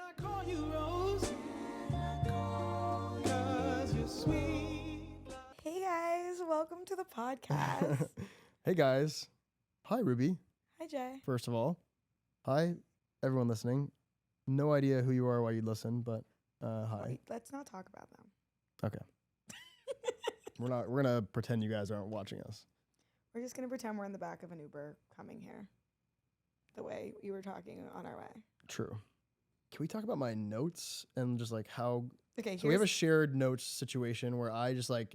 I call you Rose, 'cause you're sweet. Hey guys, welcome to the podcast. Hey guys. Hi Ruby, Hi Jay. first of all. Hi everyone listening. No idea who you are, why you listen, but hi. Wait, let's not talk about them. Okay. We're gonna pretend you guys aren't watching us. We're just gonna pretend we're in the back of an Uber coming here. The way you were talking on our way. True. Can we talk about my notes and just like how Okay, so we have a shared notes situation where I just like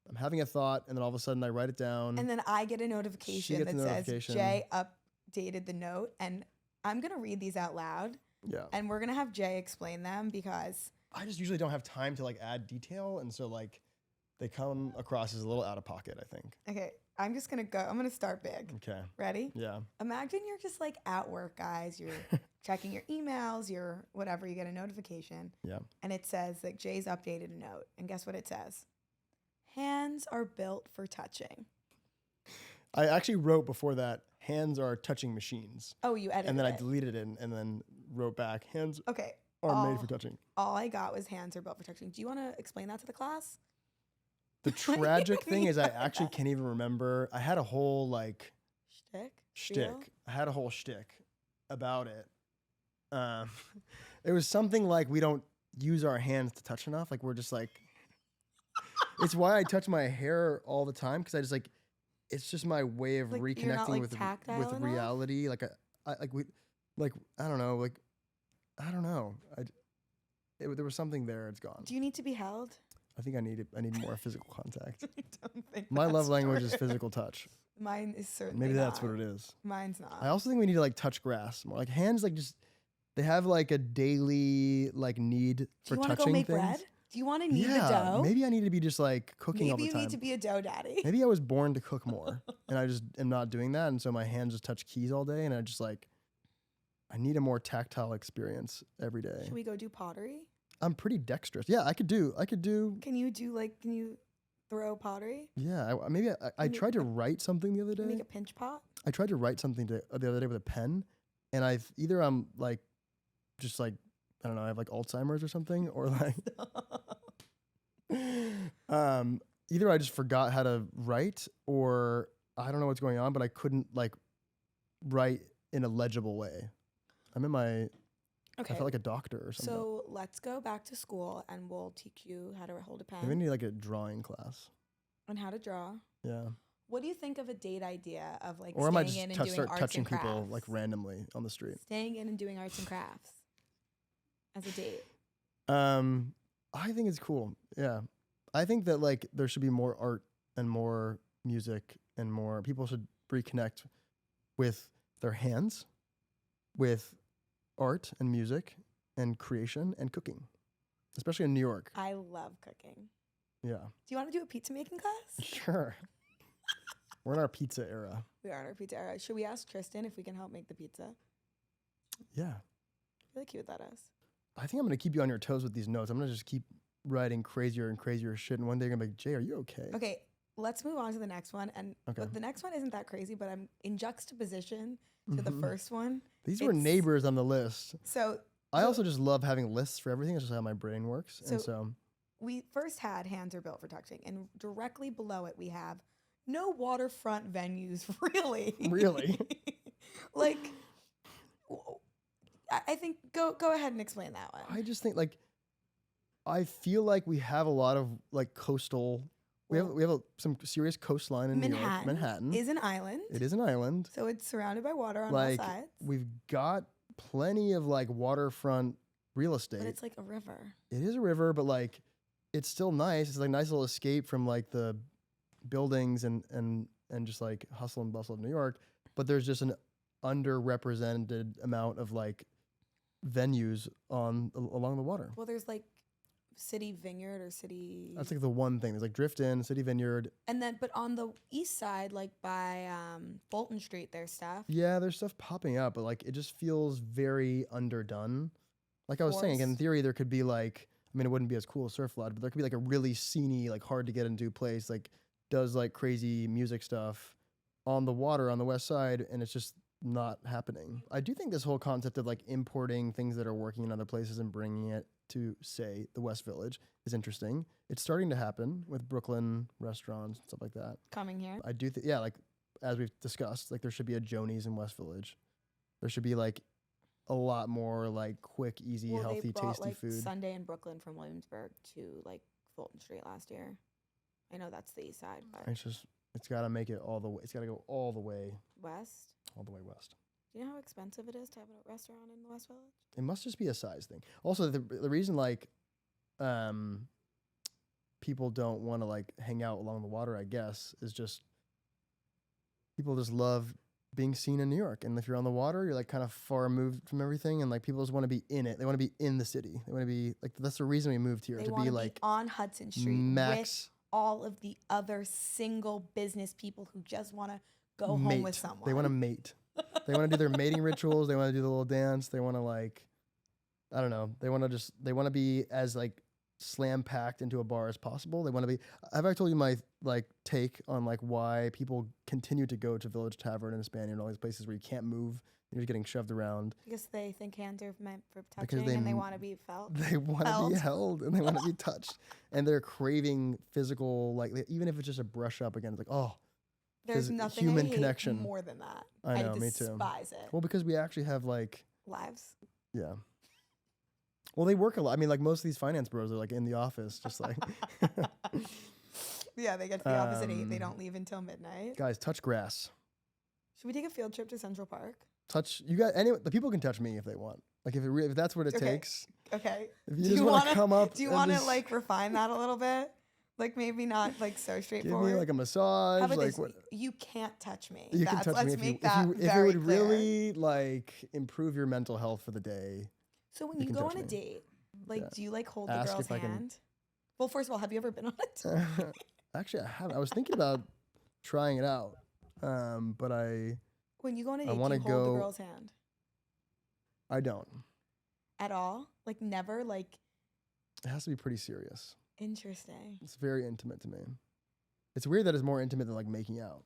I'm having a thought and then all of a sudden I write it down. and then I get a notification gets that a says notification. Jay updated the note, and I'm gonna read these out loud, Yeah. and we're gonna have Jay explain them because I just usually don't have time to like add detail, and so like they come across as a little out of pocket, I think. okay, I'm just gonna go. I'm gonna start big. Okay. Ready? Yeah. Imagine you're just like at work, guys. You're checking your emails, your whatever. You get a notification. Yeah. And it says that Jay's updated a note. And guess what it says? Hands are built for touching. I actually wrote before that, hands are touching machines. Oh, you edited And then I it. deleted it and then wrote back, hands Okay. are made for touching. All I got was hands are built for touching. Do you want to explain that to the class? The tragic thing is I Yeah. actually can't even remember. I had a whole like Shtick? shtick. Spiel? I had a whole shtick about it. It was something like we don't use our hands to touch enough. Like we're just like, it's why I touch my hair all the time because I just like, it's just my way of Like, you're reconnecting not, like, with tactile with enough? reality. Like I don't know. Like I don't know. There was something there. It's gone. Do you need to be held? I think I need more physical contact. I don't think My love that's language is true. physical touch. Mine is certainly Maybe that's not. what it is. Mine's not. I also think we need to like touch grass more. Like hands, like just they have like a daily like need Do for you want to touching go make things. bread? Do you want to knead Yeah, the dough? maybe I need to be just like cooking all Maybe the you time. need to be a dough daddy. Maybe I was born to cook more, and I just am not doing that, and so my hands just touch keys all day, and I just like I need a more tactile experience every day. Should we go do pottery? I'm pretty dexterous. Yeah, I could do. Can you throw pottery? Yeah, maybe I Can you, tried to like, write something the other Can you day. make a pinch pot? I tried to write something the other day with a pen, and I'm like, just like I don't know, I have like Alzheimer's or something, or like, either I just forgot how to write, or I don't know what's going on, but I couldn't like write in a legible way. I'm in my, I Okay. felt like a doctor or something. So let's go back to school and we'll teach you how to hold a pen Maybe I need like a drawing class. and how to draw. Yeah, What do you think of a date idea of like or I might staying just in and doing start arts touching and crafts? people like randomly on the street. Staying in and doing arts and crafts as a date. I think it's cool. Yeah. I think that like there should be more art and more music and more people should reconnect with their hands, with art and music and creation and cooking, especially in New York. I love cooking. Yeah. Do you want to do a pizza making class? Sure. We're in our pizza era. We are in our pizza era. Should we ask Tristan if we can help make the pizza? Yeah. Really cute that is. I think I'm going to keep you on your toes with these notes. I'm going to just keep writing crazier and crazier shit. And one day you're going to be like, Jay, are you okay? Okay, let's move on to the next one. And Okay. but the next one isn't that crazy, but I'm in juxtaposition to the Mhm. first one. These were It's- neighbors on the list. So I So- also just love having lists for everything. It's just how my brain works. And so we first had hands are built for touching, and directly below it we have no waterfront venues, really. Really? Like, I think go ahead and explain that one. I just think like I feel like we have a lot of like coastal. We have some serious coastline in New York. Manhattan is an island, It is an island. so it's surrounded by water on Like all sides. we've got plenty of like waterfront real estate. But it's like a river. It is a river, but like it's still nice. It's like a nice little escape from like the buildings and just like hustle and bustle of New York. But there's just an underrepresented amount of like venues along the water. Well, there's like City Vineyard or City, That's like the one thing. There's like Drift Inn, City Vineyard. and then but on the east side, like by Fulton Street, there's stuff. Yeah, there's stuff popping up, but like it just feels very underdone. Like I was saying, in Forced. theory, there could be like, I mean, it wouldn't be as cool as Surf Lodge, but there could be like a really sceney, like hard to get into place, like does like crazy music stuff on the water on the west side, and it's just not happening. I do think this whole concept of like importing things that are working in other places and bringing it to, say, the West Village is interesting. It's starting to happen with Brooklyn restaurants and stuff like that. Coming here. I do think, yeah, like as we've discussed, like there should be a Joni's in West Village. There should be like a lot more like quick, easy, Well, healthy, they brought, tasty like, food. Sunday in Brooklyn from Williamsburg to like Fulton Street last year. I know that's the east side, but It's got to make it all the way. It's got to go all the way west. west. Do you know how expensive it is to have a restaurant in the West Village? It must just be a size thing. Also, the reason like people don't want to like hang out along the water, I guess, is just people just love being seen in New York. And if you're on the water, you're like kind of far removed from everything, and like people just want to be in it. They want to be in the city. They want to be like, that's the reason we moved here, They to want be to like be on Hudson Street max with all of the other single business people who just want to go home with mate. someone. They want to mate. They want to do their mating rituals. They want to do the little dance. They want to like, I don't know. They want to be as like slam packed into a bar as possible. They want to be. Have I told you my like take on like why people continue to go to Village Tavern and Hispania and all these places where you can't move? You're just getting shoved around. Because they think hands are meant for Because touching and they want to be felt. They want to be held and they want to be touched, and they're craving physical, like even if it's just a brush up again. It's like, oh, There's nothing human I hate connection more than that. I know, me too. despise it. Well, because we actually have like, Lives. yeah. Well, they work a lot. I mean, like most of these finance bros are like in the office, just like Yeah, they get to the office at 8. They don't leave until midnight. guys, touch grass. Should we take a field trip to Central Park? Touch you got any the people can touch me if they want. Like if that's what it Okay. takes. Okay. If you just want to come up, Do you and want to just like refine that a little bit? Like maybe not like so give straightforward. me like a massage? How about Like this? what? You can't touch me. You can That's, touch let's me if make you that if it very would clear. really like improve your mental health for the day. So when you you can go touch on a me. date, like Yeah. do you like hold Ask the girl's if I can- hand? Well, first of all, have you ever been on a date? Actually, I haven't. I was thinking about trying it out, but I When you go on a I date, do wanna you hold the go- girl's hand don't. at all? Like never? Like It has to be pretty serious. interesting. It's very intimate to me. It's weird that it's more intimate than like making out.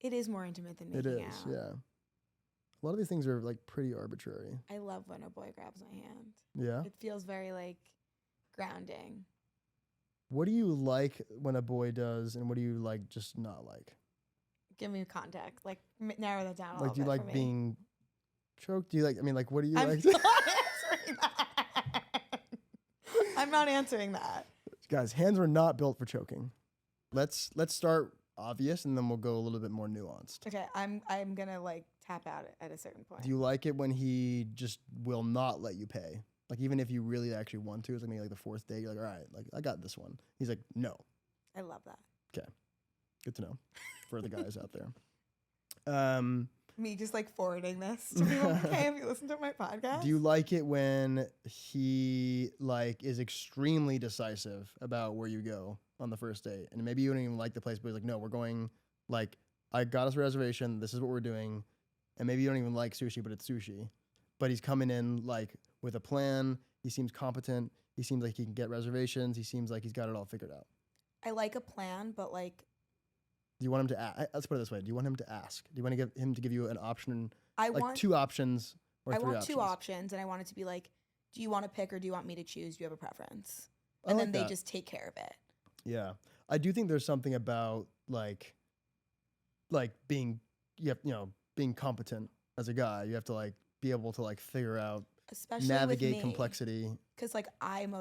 It is more intimate than It making is, out. yeah. A lot of these things are like pretty arbitrary. I love when a boy grabs my hand. Yeah. It feels very like grounding. What do you like when a boy does, and what do you like just not like? Give me context. Like narrow that down a Like, little do you bit like for me. being choked? Do you like? I mean, like, what do you I'm like? not answering that. I'm not answering that. Guys, hands were not built for choking. Let's start obvious, and then we'll go a little bit more nuanced. Okay, I'm gonna like tap out at a certain point. Do you like it when he just will not let you pay? Like even if you really actually want to, it's like maybe like the fourth day, you're like, all right, like I got this one. He's like, no. I love that. Good to know for the guys out there. Me just like forwarding this to people. Okay, have you listened to my podcast? Do you like it when he like is extremely decisive about where you go on the first date, and maybe you don't even like the place, but he's like, no, we're going. Like I got us a reservation. This is what we're doing, and maybe you don't even like sushi, but it's sushi. But he's coming in like with a plan. He seems competent. He seems like he can get reservations. He seems like he's got it all figured out. I like a plan, but like Do you want him to ask? Let's put it this way. Do you want him to ask? Do you want to give him to give you an option, I like want 2 options or 3 I want options? 2 options, and I want it to be like, do you want to pick or do you want me to choose? Do you have a preference? I And like then they that. just take care of it. Yeah, I do think there's something about like being being competent as a guy. You have to like be able to like figure out, Especially navigate with me, complexity. because like I'm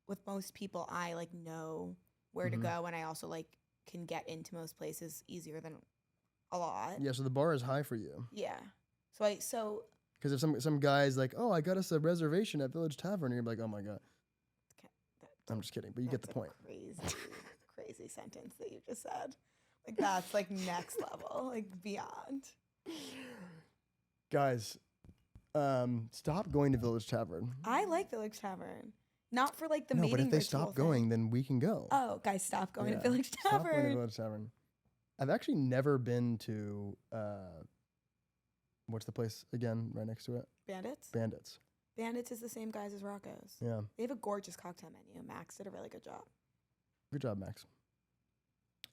with most people, I like know where Mhm. to go, and I also like can get into most places easier than a lot. Yeah, so the bar is high for you. Yeah. So Because if some guy's like, oh, I got us a reservation at Village Tavern, and you're like, oh my god, that, I'm just kidding, but you get the that's point. a crazy, crazy sentence that you just said. Like that's like next level, like beyond. Guys, stop going to Village Tavern. I like Village Tavern, not for like the No, mating but if they ritual stop thing. going, then we can go. Oh, guys, stop going Yeah, to Village Stop going to Tavern. Village Tavern. I've actually never been to what's the place again right next to it? Bandits. Bandits. Bandits is the same guys as Rocco's. Yeah. They have a gorgeous cocktail menu. Max did a really good job. Good job, Max.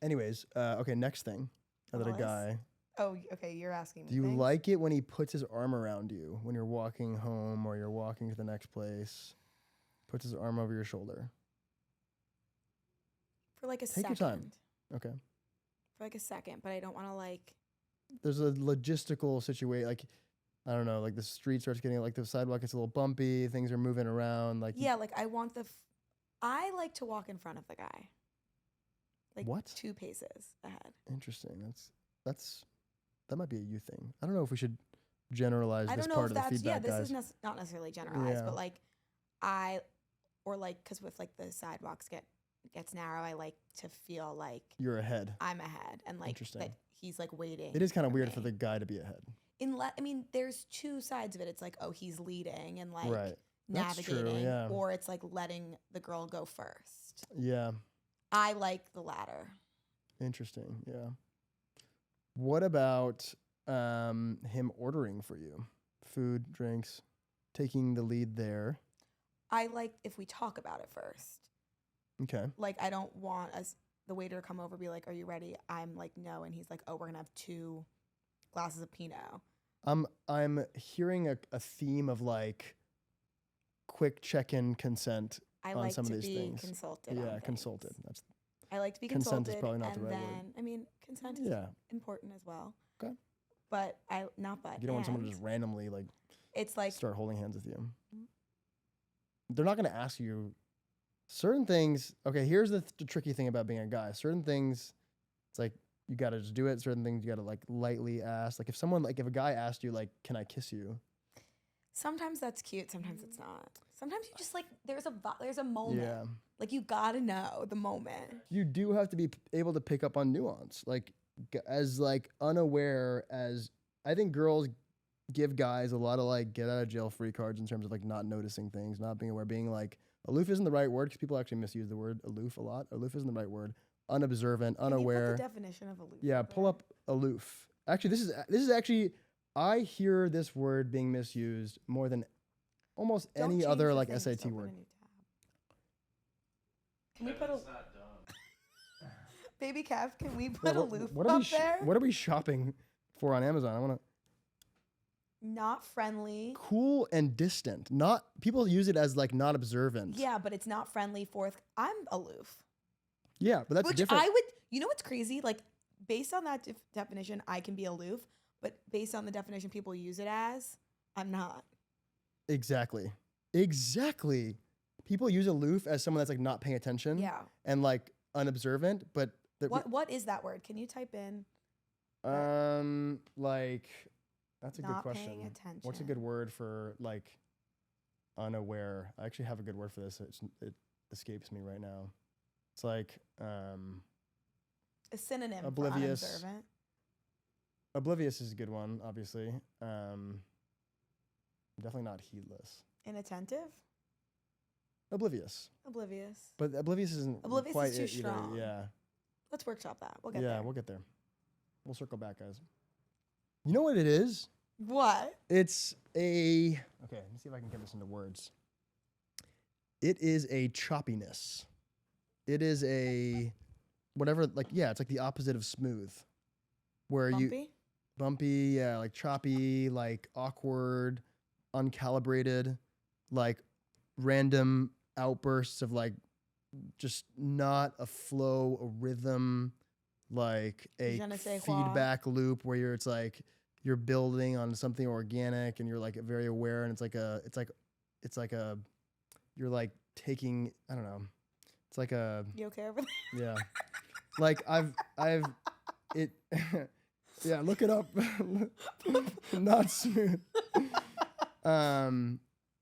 Anyways, okay, next thing. That a Always. guy Oh, okay. You're asking me. Do you things? like it when he puts his arm around you when you're walking home or you're walking to the next place? Puts his arm over your shoulder. For like a Take second. your time. Okay. For like a second, but I don't want to like. There's a logistical situation. Like, I don't know, like the street starts getting, like the sidewalk gets a little bumpy. Things are moving around. Like, Yeah, like I want I like to walk in front of the guy. Like What? 2 paces ahead. Interesting. That might be a you thing. I don't know if we should generalize I this don't know part if of the that's feedback, this guys. is not necessarily generalized, Yeah. but like because with like the sidewalks gets narrow, I like to feel like You're ahead. I'm ahead and like Interesting. that he's like waiting. It is kind of weird me. for the guy to be ahead. I mean, there's 2 sides of it. It's like, oh, he's leading and like Right. That's true, navigating, yeah. or it's like letting the girl go first. Yeah. I like the latter. Interesting. Yeah. What about him ordering for you? Food, drinks, taking the lead there. I like if we talk about it first. Okay. Like, I don't want the waiter to come over and be like, are you ready? I'm like, no. And he's like, oh, we're going to have 2 glasses of Pinot. I'm hearing a theme of like quick check-in consent I on like some to of these be things. consulted. on Yeah, things. consulted. That's I like to be Consent is consulted. probably not the and right then, word. I mean, consent is yeah. important as well. Okay. But You don't want someone to just randomly like it's like, start holding hands with you. Mhm. They're not going to ask you certain things. Okay, here's the tricky thing about being a guy. Certain things, it's like you got to just do it. Certain things you got to like lightly ask. Like if a guy asked you like, "Can I kiss you?" sometimes that's cute. Sometimes it's not. Sometimes you just like, there's a moment. Yeah. Like, you got to know the moment. You do have to be able to pick up on nuance. Like as like unaware as I think girls give guys a lot of like get out of jail free cards in terms of like not noticing things, not being aware, being like aloof isn't the right word because people actually misuse the word aloof a lot. Aloof isn't the right word. Unobservant, unaware. Can you put the definition of aloof? Yeah, up pull there? up aloof. Actually, this is actually I hear this word being misused more than almost Don't any change other the like thing, just SAT open word. a new tab. Can we put a baby Kev? Can we put Yeah, aloof what are we up there? what are we shopping for on Amazon? I want to Not friendly. cool and distant. Not people use it as like not observant. Yeah, but it's not friendly. I'm aloof. Yeah, but that's Which different. I would. You know what's crazy? Like, based on that definition, I can be aloof. But based on the definition people use it as, I'm not. Exactly. People use aloof as someone that's like not paying attention. Yeah. And like unobservant, but What is that word? Can you type in like that's a good not question. paying attention? What's a good word for like unaware? I actually have a good word for this. It escapes me right now. It's like a synonym oblivious. for unobservant? Oblivious is a good one, obviously. Definitely not heedless. Inattentive? Oblivious. Oblivious. But oblivious isn't Oblivious quite is too it either. strong. Yeah. Let's workshop that. We'll get Yeah, there. we'll get there. We'll circle back, guys. You know what it is? What? It's a okay, let me see if I can get this into words. It is a choppiness. It is a whatever, like it's like the opposite of smooth. Where Bumpy? bumpy, yeah, like choppy, like awkward, uncalibrated, like random outbursts of like just not a flow, a rhythm, like a Je ne sais quoi. feedback loop where it's like you're building on something organic and you're like very aware and it's like you're like taking, I don't know. It's like a You okay over there? yeah. Like I've it yeah, look it up. Not smooth.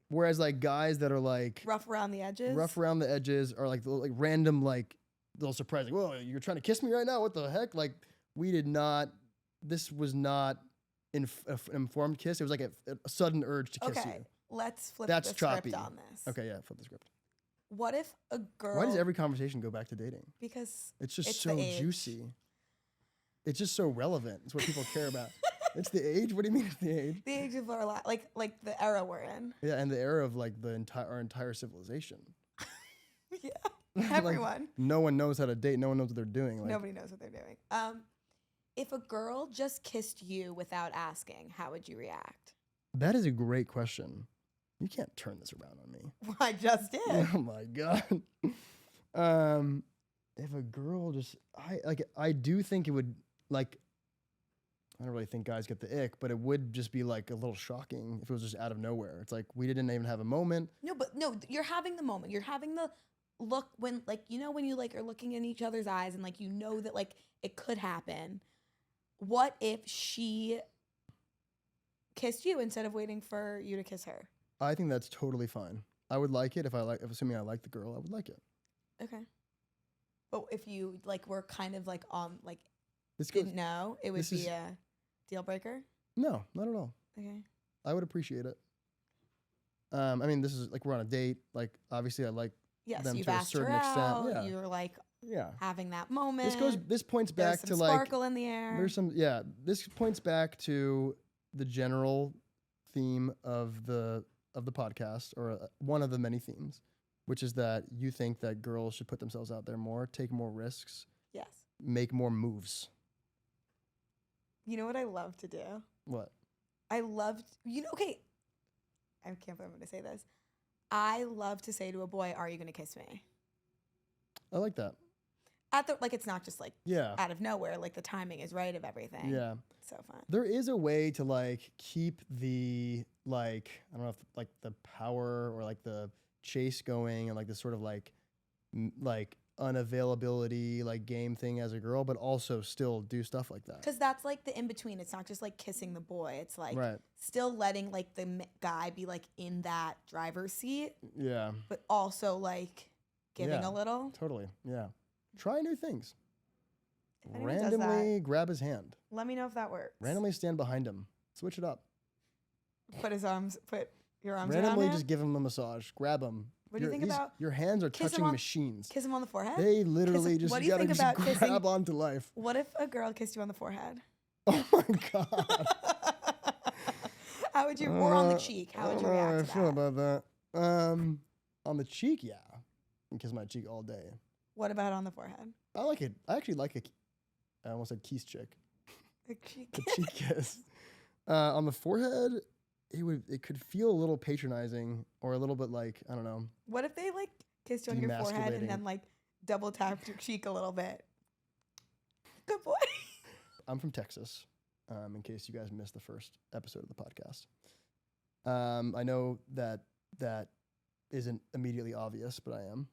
Whereas like guys that are like Rough around the edges? rough around the edges or like random like they'll surprise like, whoa, you're trying to kiss me right now? What the heck? Like this was not an informed kiss. It was like a sudden urge to kiss Okay, you. let's flip That's the choppy. script on this. Okay, yeah, flip the script. What if a girl... Why does every conversation go back to dating? Because It's just it's so the age. juicy. It's just so relevant. It's what people care about. It's the age? What do you mean it's the age? the age of our like the era we're in. Yeah, and the era of like our entire civilization. Yeah, Like, everyone. no one knows how to date. No one knows what they're doing. Like, Nobody knows what they're doing. If a girl just kissed you without asking, how would you react? That is a great question. You can't turn this around on me. I just did. Oh my god. If a girl just, I do think it would, like, I don't really think guys get the ick, but it would just be like a little shocking if it was just out of nowhere. It's like we didn't even have a moment. No, you're having the moment. You're having the look when, like, you know, when you like are looking in each other's eyes and like you know that like it could happen. What if she kissed you instead of waiting for you to kiss her? I think that's totally fine. I would like it if assuming I like the girl, I would like it. Okay. But if you like were kind of like like This goes, didn't know, it would this be is- a deal breaker. no, not at all. Okay. I would appreciate it. I mean, this is like we're on a date. Like, obviously, I like Yes, them you've to a asked her certain extent. out. Yeah. You're like yeah. having that moment. This points There's back some to like sparkle in the air. This points back to the general theme of the podcast, or one of the many themes, which is that you think that girls should put themselves out there more, take more risks, Yes. make more moves. You know what I love to do? What? I love, okay. I can't believe I'm going to say this. I love to say to a boy, "Are you going to kiss me?" I like that. Like, it's not just like Yeah. out of nowhere. Like, the timing is right of everything. Yeah. So fun. There is a way to like keep the, like, I don't know if like the power or like the chase going and like the sort of like like unavailability like game thing as a girl, but also still do stuff like that. Because that's like the in between. It's not just like kissing the boy. It's like Right. still letting like the guy be like in that driver's seat, Yeah. but also like giving Yeah. a little. Totally. Yeah. Try new things. If anyone does Randomly grab his hand. Let me know if that works. Randomly stand behind him. Switch it up. Put your arms Randomly around just him. give him a massage. Grab him. What do you think about your hands are kiss him touching on- machines? Kiss him on the forehead. They literally Kiss- just what do you you gotta think just about grab kissing- onto life. What if a girl kissed you on the forehead? Oh my god. How would you, or on the cheek? How would you I don't know react how to I feel that? about that. On the cheek, yeah. I can kiss my cheek all day. What about on the forehead? I like it. I actually like I almost said kiss chick. The cheek. The cheek kiss. On the forehead, it could feel a little patronizing or a little bit like, I don't know. What if they like kissed you on your forehead and Demasculating. then like double tapped your cheek a little bit? Good boy. I'm from Texas, in case you guys missed the first episode of the podcast. I know that isn't immediately obvious, but I am.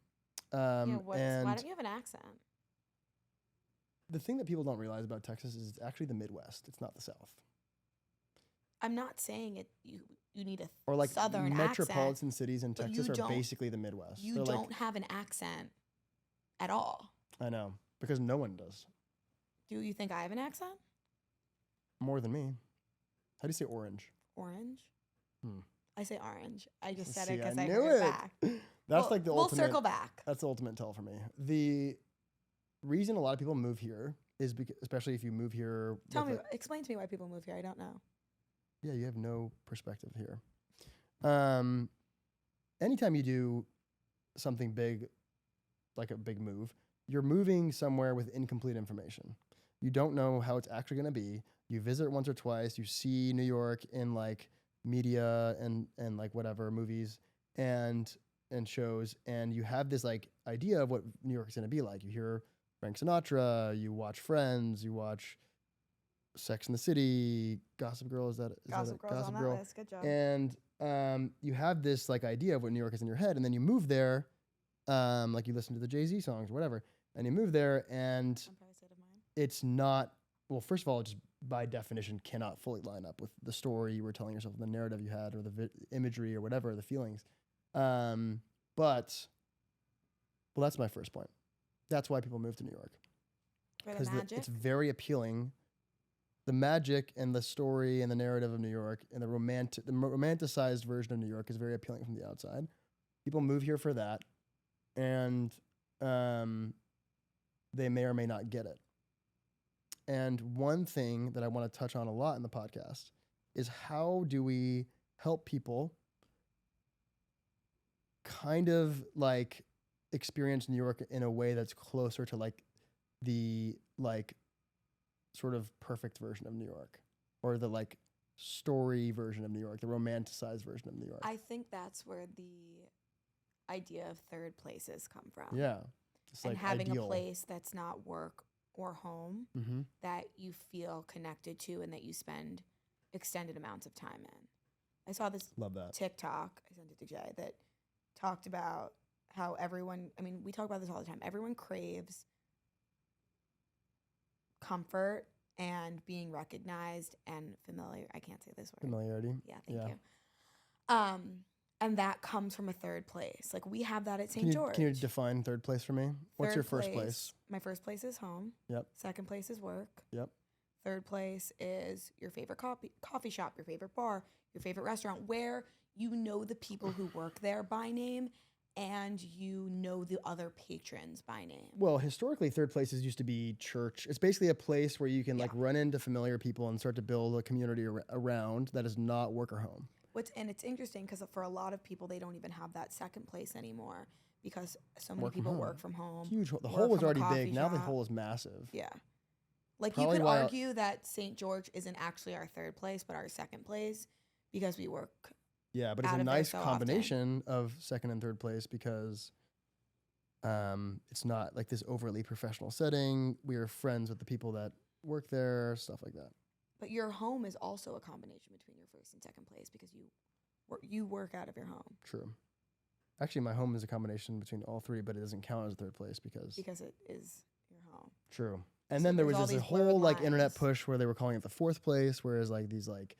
Why And don't you have an accent? the thing that people don't realize about Texas is it's actually the Midwest. It's not the South. I'm not saying it. You need a Or like southern metropolitan accent. cities in but Texas you are don't- basically the Midwest. You They're don't like, have an accent at all. I know, because no one does. Do you think I have an accent? More than me. How do you say orange? Orange. Hmm. I say orange. I just said See, it because I knew heard it it. back. That's like the we'll ultimate. circle back. That's the ultimate tell for me. The reason a lot of people move here is because, especially if you move here. Explain to me why people move here. I don't know. Yeah, you have no perspective here. Anytime you do something big, like a big move, you're moving somewhere with incomplete information. You don't know how it's actually going to be. You visit once or twice. You see New York in like media and like whatever movies and shows, and you have this like idea of what New York is going to be like. You hear Frank Sinatra, you watch Friends, you watch Sex and the City, Gossip Girl. Is that Gossip it? Girl's on that list. Good job. And you have this like idea of what New York is in your head, and then you move there, like you listen to the Jay-Z songs or whatever, and you move there, and Empire State of Mind. it's not, well, first of all, it just by definition cannot fully line up with the story you were telling yourself, the narrative you had, or the imagery or whatever, the feelings. But, well, that's my first point. That's why people move to New York. For the Because magic. it's very appealing. The magic and the story and the narrative of New York and the romanticized version of New York is very appealing from the outside. People move here for that, and they may or may not get it. And one thing that I want to touch on a lot in the podcast is how do we help people kind of like experience New York in a way that's closer to like the like sort of perfect version of New York, or the like story version of New York, the romanticized version of New York. I think that's where the idea of third places come from. Yeah. It's And like having ideal. a place that's not work or home Mm-hmm. that you feel connected to and that you spend extended amounts of time in. I saw this Love that. TikTok, I sent it to Jay, that talked about how everyone, I mean, we talk about this all the time. Everyone craves comfort and being recognized and familiar. I can't say this word. Familiarity. Yeah, thank Yeah. you. And that comes from a third place. Like we have that at St. George. Can you define third place for me? What's Third your first place? My first place is home. Yep. Second place is work. Yep. Third place is your favorite coffee shop, your favorite bar, your favorite restaurant, where you know the people who work there by name and you know the other patrons by name. Well, historically, third places used to be church. It's basically a place where you can like run into familiar people and start to build a community around that is not work or home. And it's interesting because for a lot of people, they don't even have that second place anymore because so many Work from people home. work from home. Huge. The work hole was from a already coffee big. Now the shop. hole is massive. Yeah. Like Probably you could why argue that St. George isn't actually our third place, but our second place because we work. Yeah, but it's out a of there nice so often. combination of second and third place because it's not like this overly professional setting. We are friends with the people that work there, stuff like that. But your home is also a combination between your first and second place because you work out of your home. True. Actually, my home is a combination between all three, but it doesn't count as third place because It is your home. True. And So then there there's was all this these blurred whole like internet lines. push where they were calling it the fourth place, whereas like these like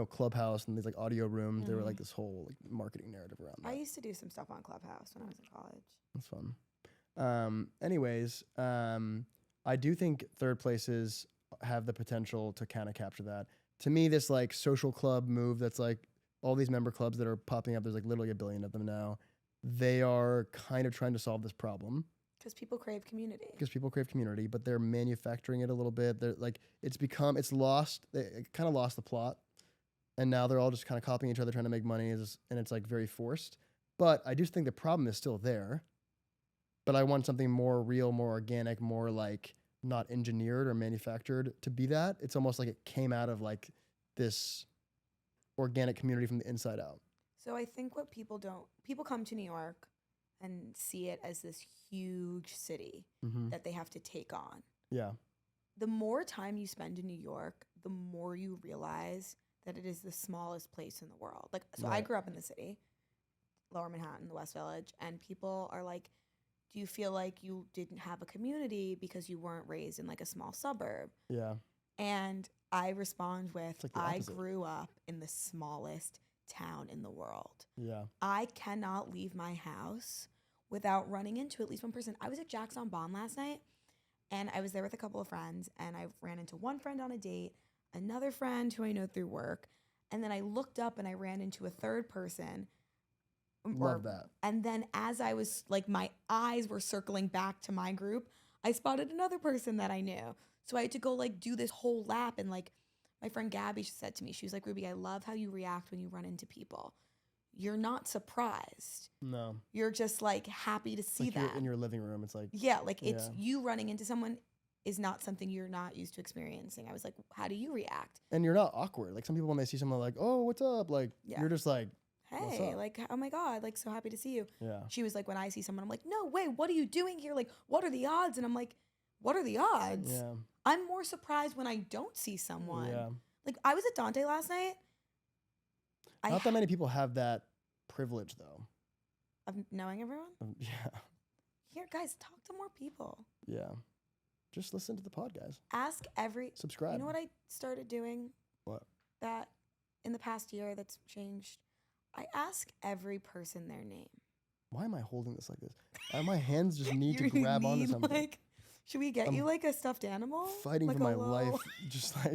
Clubhouse and these like audio rooms, they were like this whole like marketing narrative around that. I used to do some stuff on Clubhouse when I was in college. That's fun. Anyways, I do think third places have the potential to kind of capture that. To me, this like social club move that's like all these member clubs that are popping up, there's like literally a billion of them now. They are kind of trying to solve this problem. Because people crave community. Because people crave community, but they're manufacturing it a little bit. They're like, it kind of lost the plot. And now they're all just kind of copying each other, trying to make money, and it's like very forced. But I do think the problem is still there. But I want something more real, more organic, more like not engineered or manufactured to be that. It's almost like it came out of like this organic community from the inside out. So I think what people come to New York and see it as this huge city Mm-hmm. that they have to take on. Yeah. The more time you spend in New York, the more you realize that it is the smallest place in the world. Like, so I Right. grew up in the city, Lower Manhattan, the West Village, and people are like, do you feel like you didn't have a community because you weren't raised in like a small suburb? Yeah. And I respond with, It's like the I opposite. grew up in the smallest town in the world. Yeah. I cannot leave my house without running into at least one person. I was at Jack's on Bond last night, and I was there with a couple of friends, and I ran into one friend on a date, another friend who I know through work, and then I looked up and I ran into a third person. Love that. And then as I was, like, my eyes were circling back to my group, I spotted another person that I knew. So I had to go, like, do this whole lap, and, like, my friend Gabby said to me, she was like, Ruby, I love how you react when you run into people. You're not surprised. No. You're just like happy to see Like that. you're in your living room. It's like, Yeah, like it's Yeah. you running into someone is not something you're not used to experiencing. I was like, how do you react? and you're not awkward. Like some people when they see someone like, oh, what's up? Like Yeah. you're just like, What's Hey, up? like, oh my God, like, so happy to see you. yeah. She was like, when I see someone, I'm like, no way, what are you doing here? Like, what are the odds? And I'm like, what are the odds? Yeah. I'm more surprised when I don't see someone. Yeah. Like, I was at Dante last night. Not that many people have that privilege though. Of knowing everyone? Yeah. Here, guys, talk to more people. Yeah. Just listen to the pod, guys. Ask Subscribe. You know what I started doing? What? That in the past year that's changed? I ask every person their name. Why am I holding this like this? My hands just need to You grab onto need, something. Like, should we get I'm you like a stuffed animal? Fighting like for my a life. little- Just like,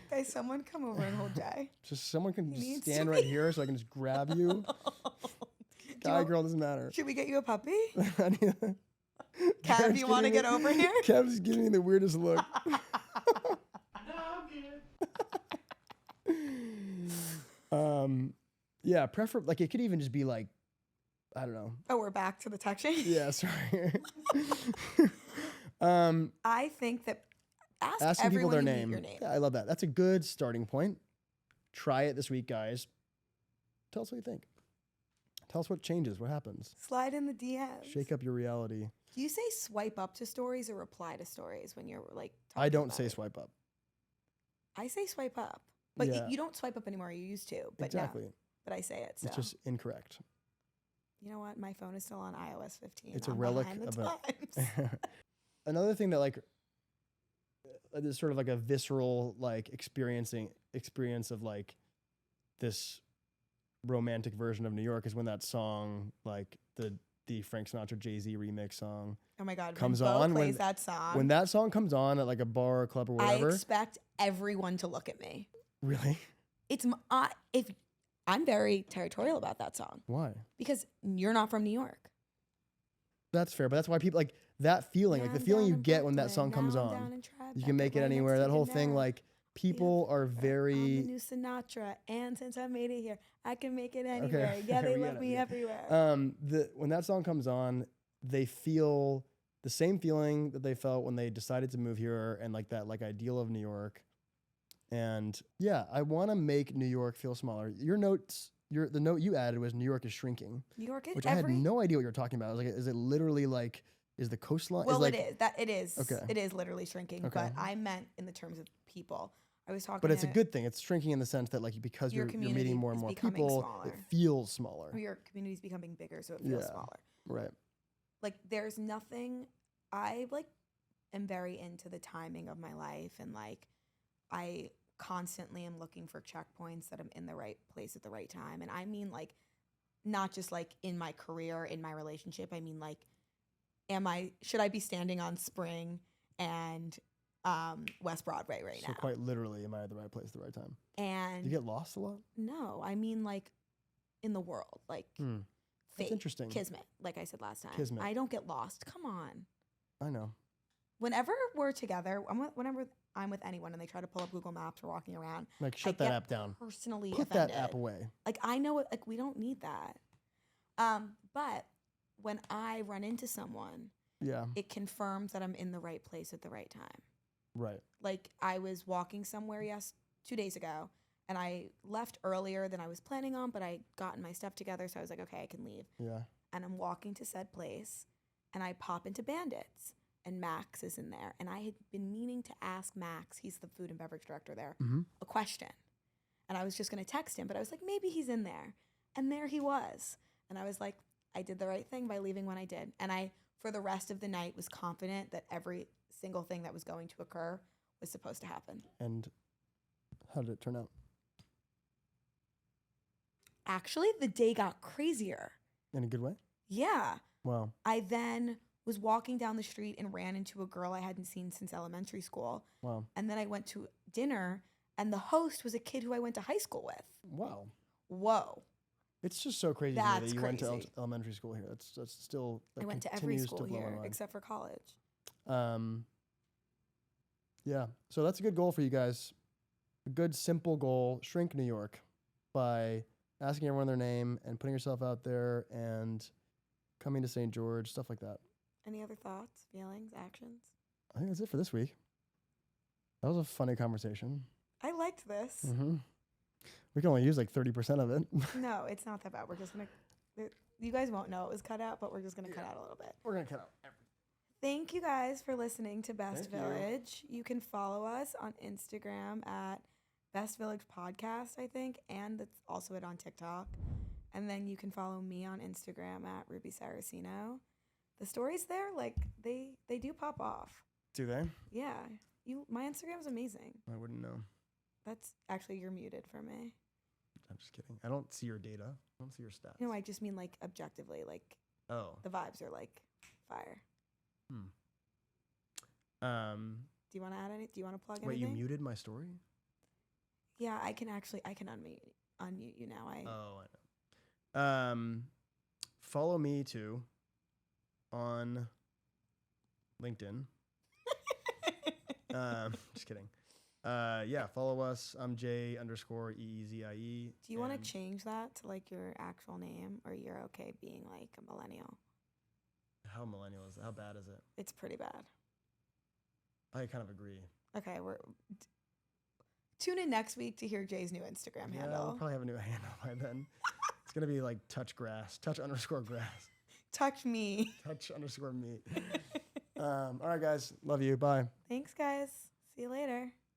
Guys, someone come over and hold Jay. just someone can He just needs stand to right be- here so I can just grab you. Guy, want- girl, doesn't matter. Should we get you a puppy? I need- Kev, Kev's you want to giving get me- over here? Kev's giving me the weirdest look. Yeah, like it could even just be like, I don't know. Oh, we're back to the texting. Yeah, sorry. I think that ask Asking people everyone their you meet name. your name. Yeah, I love that. That's a good starting point. Try it this week, guys. Tell us what you think. Tell us what changes, what happens. Slide in the DMs. Shake up your reality. Do you say swipe up to stories or reply to stories when you're like I talking don't about say it? swipe up. I say swipe up. But Yeah. you don't swipe up anymore. You used to. But Exactly. no. But I say it still. It's just incorrect. You know what? My phone is still on iOS 15. It's a I'm relic behind the of times. Another thing that like is sort of like a visceral like experience of like this romantic version of New York is when that song, like the Frank Sinatra Jay-Z remix song, Oh my God. comes when Bo on, plays when- that song, when that song comes on at like a bar or club or I whatever. expect everyone to look at me. Really? It's if I'm very territorial about that song Why? because you're not from New York. That's fair, but that's why people like that feeling, like the feeling you get when that song comes on. You can make it anywhere. That whole thing, like people are I'm the very new Sinatra, and since I made it here, I can make it anywhere. Okay, Yeah, they we get love it, me yeah. everywhere. When that song comes on, they feel the same feeling that they felt when they decided to move here and like that like ideal of New York. And yeah, I want to make New York feel smaller. The note you added was New York is shrinking, New York is which I had no idea what you were talking about. I was like, is it literally like, is the coastline? Well, like, it is. That it is. Okay. It is literally shrinking. Okay. But I meant in the terms of people. I was talking. But it's a to- good thing. It's shrinking in the sense that like because Your you're community meeting more and is more becoming people, smaller. it feels smaller. Your community's becoming bigger, so it feels Yeah. smaller. Right. Like there's nothing. I like am very into the timing of my life, and like I constantly am looking for checkpoints that I'm in the right place at the right time. And I mean like not just like in my career, in my relationship. I mean like should I be standing on Spring and West Broadway right So now? quite literally, am I at the right place at the right time? And Do you get lost a lot? no, I mean like in the world, like That's fate, interesting. kismet, like I said last time. Kismet. I don't get lost. Come on. I know. Whenever we're together, whenever I'm with anyone and they try to pull up Google Maps or walking around, Like shut I that get app down. personally Put offended. that app away. Like I know it. Like we don't need that. But when I run into someone, Yeah. it confirms that I'm in the right place at the right time. Right. Like I was walking somewhere 2 days ago, and I left earlier than I was planning on, but I gotten my stuff together, so I was like, okay, I can leave. Yeah. And I'm walking to said place, and I pop into Bandits, and Max is in there, and I had been meaning to ask Max, he's the food and beverage director there, Mm-hmm. a question. And I was just gonna text him, but I was like, maybe he's in there. And there he was. And I was like, I did the right thing by leaving when I did. And I, for the rest of the night, was confident that every single thing that was going to occur was supposed to happen. And how did it turn out? Actually, the day got crazier. In a good way? Yeah. Wow. I then was walking down the street and ran into a girl I hadn't seen since elementary school. Wow. And then I went to dinner, and the host was a kid who I went to high school with. Wow. Whoa. It's just so crazy to me That's that you went to crazy. elementary school here. That's still that I went to every continues school to blow my here mind. except for college. Yeah. So that's a good goal for you guys. A good simple goal. Shrink New York by asking everyone their name and putting yourself out there and coming to St. George, stuff like that. Any other thoughts, feelings, actions? I think that's it for this week. That was a funny conversation. I liked this. Mm-hmm. We can only use like 30% of it. No, it's not that bad. We're just going to, you guys won't know it was cut out, but we're just going to cut out a little bit. We're going to cut out everything. Thank you guys for listening to Best Thank you. Village. You can follow us on Instagram at Best Village Podcast, I think, and that's also it on TikTok. And then you can follow me on Instagram at Ruby Saracino. The stories there, like they do pop off. Do they? Yeah, my Instagram is amazing. I wouldn't know. That's actually you're muted for me. I'm just kidding. I don't see your data. I don't see your stats. No, I just mean like objectively, like Oh. the vibes are like fire. Do you want to add any? Do you want to plug Wait, anything? you muted my story? Yeah, I can unmute you now. Oh, I know. Follow me too on LinkedIn. Just kidding. Yeah, follow us. I'm J_EEZIE. Do you want to change that to like your actual name, or you're okay being like a millennial? How millennial is it? How bad is it? It's pretty bad. I kind of agree. Okay, tune in next week to hear Jay's new Instagram Yeah, handle. we'll probably have a new handle by then. It's gonna be like touch _grass. Touch me. touch_me. All right, guys. Love you. Bye. Thanks, guys. See you later.